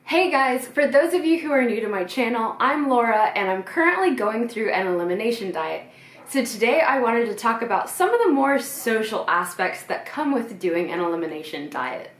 Hey guys, for those of you who are new to my channel, I'm Laura and I'm currently going through an elimination diet. So today I wanted to talk about some of the more social aspects that come with doing an elimination diet.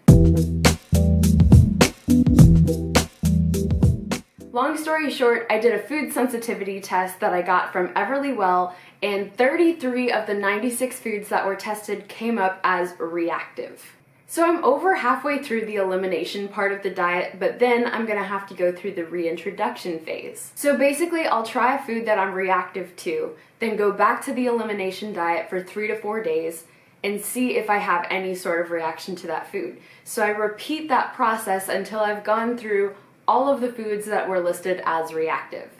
Long story short, I did a food sensitivity test that I got from EverlyWell, and 33 of the 96 foods that were tested came up as reactive. So I'm over halfway through the elimination part of the diet, but then I'm gonna have to go through the reintroduction phase. So basically, I'll try a food that I'm reactive to, then go back to the elimination diet for 3 to 4 days and see if I have any sort of reaction to that food. So I repeat that process until I've gone through all of the foods that were listed as reactive.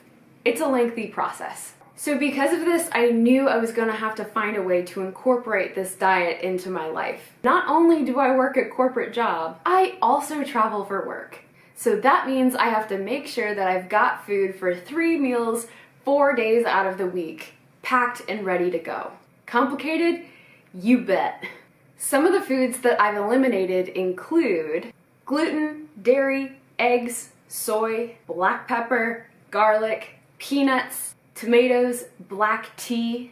It's a lengthy process. So because of this, I knew I was gonna have to find a way to incorporate this diet into my life. Not only do I work a corporate job, I also travel for work. So that means I have to make sure that I've got food for 3 meals, 4 days out of the week, packed and ready to go. Complicated? You bet. Some of the foods that I've eliminated include gluten, dairy, eggs, soy, black pepper, garlic, peanuts, tomatoes, black tea,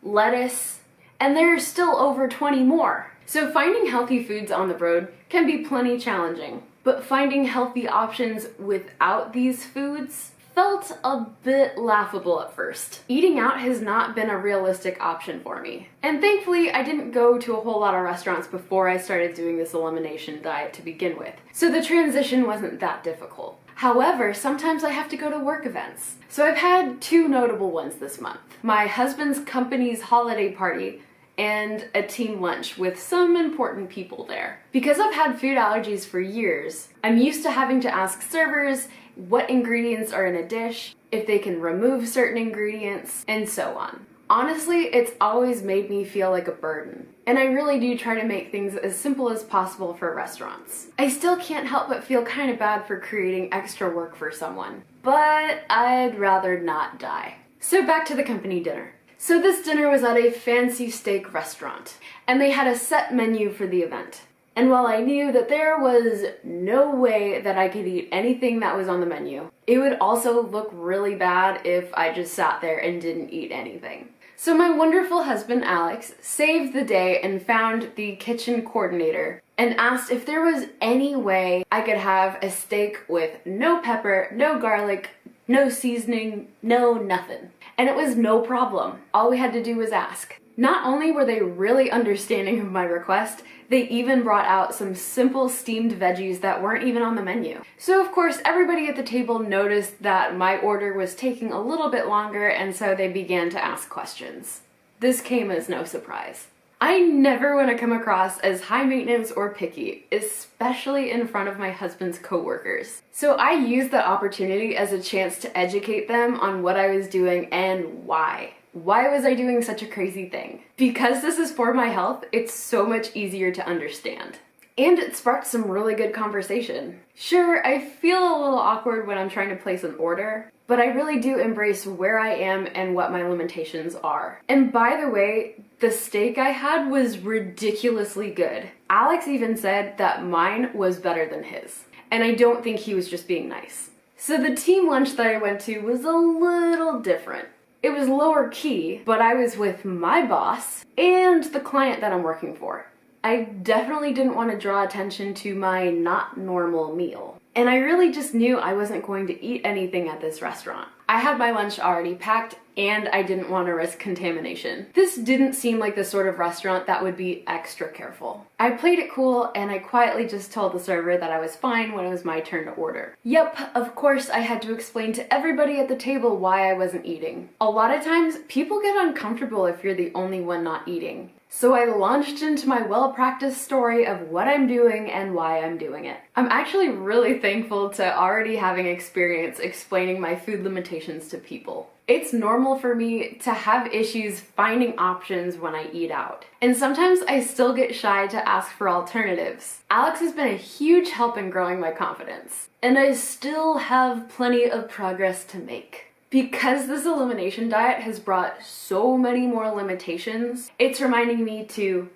lettuce, and there are still over 20 more. So finding healthy foods on the road can be plenty challenging, but finding healthy options without these foods felt a bit laughable at first. Eating out has not been a realistic option for me. And thankfully, I didn't go to a whole lot of restaurants before I started doing this elimination diet to begin with, so the transition wasn't that difficult. However, sometimes I have to go to work events. So I've had 2 notable ones this month. My husband's company's holiday party and a team lunch with some important people there. Because I've had food allergies for years, I'm used to having to ask servers what ingredients are in a dish, if they can remove certain ingredients, and so on. Honestly, it's always made me feel like a burden, and I really do try to make things as simple as possible for restaurants. I still can't help but feel kind of bad for creating extra work for someone, but I'd rather not die. So back to the company dinner. So this dinner was at a fancy steak restaurant, and they had a set menu for the event. And while I knew that there was no way that I could eat anything that was on the menu, it would also look really bad if I just sat there and didn't eat anything. So my wonderful husband, Alex, saved the day and found the kitchen coordinator and asked if there was any way I could have a steak with no pepper, no garlic, no seasoning, no nothing. And it was no problem. All we had to do was ask. Not only were they really understanding of my request, they even brought out some simple steamed veggies that weren't even on the menu. So of course, everybody at the table noticed that my order was taking a little bit longer, and so they began to ask questions. This came as no surprise. I never want to come across as high maintenance or picky, especially in front of my husband's coworkers. So I used the opportunity as a chance to educate them on what I was doing and why. Why was I doing such a crazy thing? Because this is for my health, it's so much easier to understand. And it sparked some really good conversation. Sure, I feel a little awkward when I'm trying to place an order, but I really do embrace where I am and what my limitations are. And by the way, the steak I had was ridiculously good. Alex even said that mine was better than his. And I don't think he was just being nice. So the team lunch that I went to was a little different. It was lower key, but I was with my boss and the client that I'm working for. I definitely didn't want to draw attention to my not normal meal. And I really just knew I wasn't going to eat anything at this restaurant. I had my lunch already packed and I didn't want to risk contamination. This didn't seem like the sort of restaurant that would be extra careful. I played it cool and I quietly just told the server that I was fine when it was my turn to order. Yep, of course I had to explain to everybody at the table why I wasn't eating. A lot of times people get uncomfortable if you're the only one not eating. So I launched into my well-practiced story of what I'm doing and why I'm doing it. I'm actually really thankful to already having experience explaining my food limitations to people. It's normal for me to have issues finding options when I eat out. And sometimes I still get shy to ask for alternatives. Alex has been a huge help in growing my confidence. And I still have plenty of progress to make. Because this elimination diet has brought so many more limitations, it's reminding me to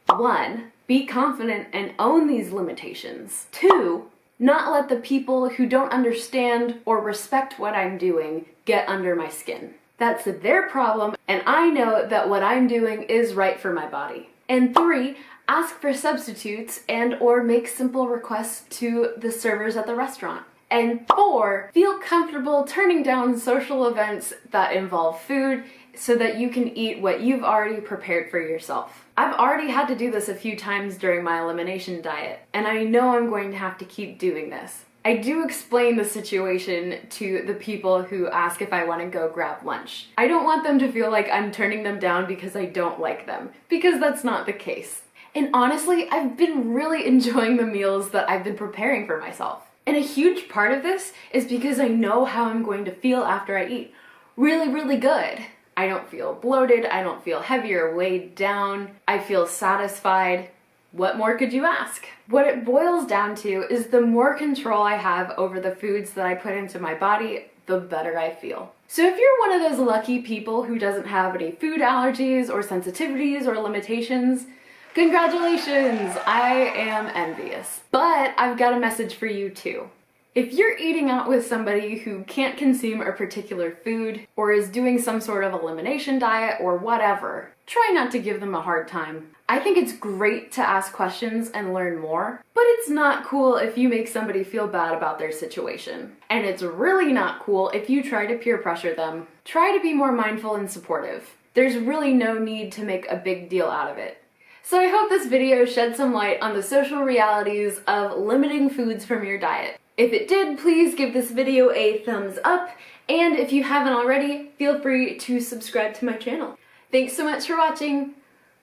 1. Be confident and own these limitations. 2. not let the people who don't understand or respect what I'm doing get under my skin. That's their problem, and I know that what I'm doing is right for my body. And 3, ask for substitutes and or make simple requests to the servers at the restaurant. And 4, feel comfortable turning down social events that involve food so that you can eat what you've already prepared for yourself. I've already had to do this a few times during my elimination diet, and I know I'm going to have to keep doing this. I do explain the situation to the people who ask if I want to go grab lunch. I don't want them to feel like I'm turning them down because I don't like them, because that's not the case. And honestly, I've been really enjoying the meals that I've been preparing for myself. And a huge part of this is because I know how I'm going to feel after I eat. Really, really good. I don't feel bloated, I don't feel heavy or weighed down, I feel satisfied. What more could you ask? What it boils down to is the more control I have over the foods that I put into my body, the better I feel. So if you're one of those lucky people who doesn't have any food allergies or sensitivities or limitations, congratulations! I am envious. But I've got a message for you too. If you're eating out with somebody who can't consume a particular food or is doing some sort of elimination diet or whatever, try not to give them a hard time. I think it's great to ask questions and learn more, but it's not cool if you make somebody feel bad about their situation. And it's really not cool if you try to peer pressure them. Try to be more mindful and supportive. There's really no need to make a big deal out of it. So I hope this video shed some light on the social realities of limiting foods from your diet. If it did, please give this video a thumbs up, and if you haven't already, feel free to subscribe to my channel. Thanks so much for watching.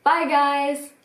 Bye guys!